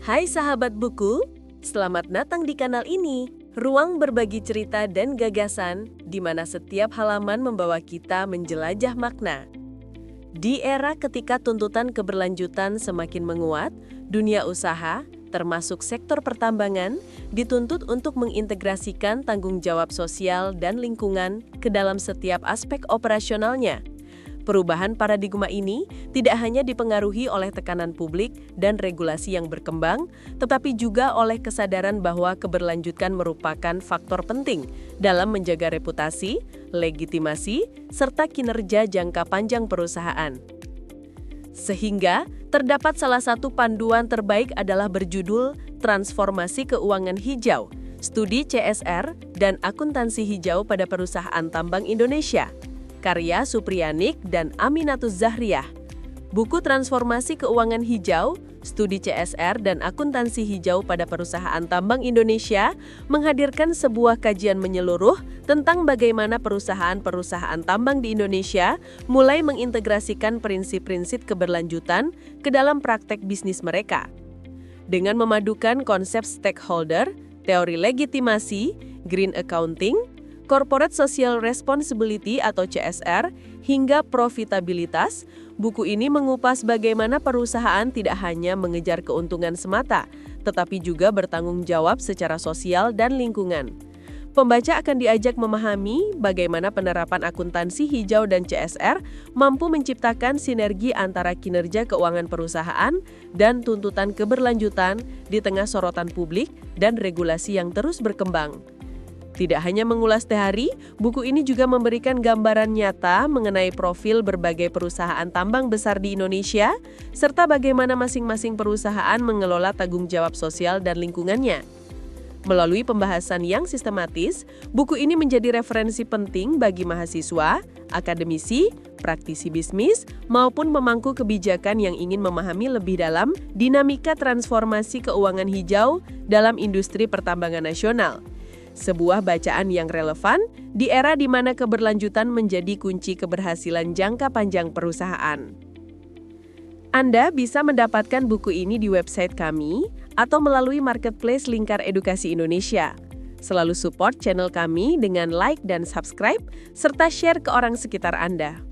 Hai sahabat buku, selamat datang di kanal ini, ruang berbagi cerita dan gagasan, di mana setiap halaman membawa kita menjelajah makna. Di era ketika tuntutan keberlanjutan semakin menguat, dunia usaha, termasuk sektor pertambangan, dituntut untuk mengintegrasikan tanggung jawab sosial dan lingkungan ke dalam setiap aspek operasionalnya. Perubahan paradigma ini tidak hanya dipengaruhi oleh tekanan publik dan regulasi yang berkembang, tetapi juga oleh kesadaran bahwa keberlanjutan merupakan faktor penting dalam menjaga reputasi, legitimasi, serta kinerja jangka panjang perusahaan. Sehingga, terdapat salah satu panduan terbaik adalah berjudul Transformasi Keuangan Hijau, Studi CSR dan Akuntansi Hijau pada Perusahaan Tambang Indonesia. Karya Supriyanik dan Aminatus Zahriyah. Buku Transformasi Keuangan Hijau, Studi CSR dan Akuntansi Hijau pada Perusahaan Tambang Indonesia menghadirkan sebuah kajian menyeluruh tentang bagaimana perusahaan-perusahaan tambang di Indonesia mulai mengintegrasikan prinsip-prinsip keberlanjutan ke dalam praktek bisnis mereka. Dengan memadukan konsep stakeholder, teori legitimasi, green accounting, Corporate Social Responsibility atau CSR, hingga profitabilitas, buku ini mengupas bagaimana perusahaan tidak hanya mengejar keuntungan semata, tetapi juga bertanggung jawab secara sosial dan lingkungan. Pembaca akan diajak memahami bagaimana penerapan akuntansi hijau dan CSR mampu menciptakan sinergi antara kinerja keuangan perusahaan dan tuntutan keberlanjutan di tengah sorotan publik dan regulasi yang terus berkembang. Tidak hanya mengulas teori, buku ini juga memberikan gambaran nyata mengenai profil berbagai perusahaan tambang besar di Indonesia, serta bagaimana masing-masing perusahaan mengelola tanggung jawab sosial dan lingkungannya. Melalui pembahasan yang sistematis, buku ini menjadi referensi penting bagi mahasiswa, akademisi, praktisi bisnis, maupun pemangku kebijakan yang ingin memahami lebih dalam dinamika transformasi keuangan hijau dalam industri pertambangan nasional. Sebuah bacaan yang relevan di era di mana keberlanjutan menjadi kunci keberhasilan jangka panjang perusahaan. Anda bisa mendapatkan buku ini di website kami atau melalui marketplace Lingkar Edukasi Indonesia. Selalu support channel kami dengan like dan subscribe, serta share ke orang sekitar Anda.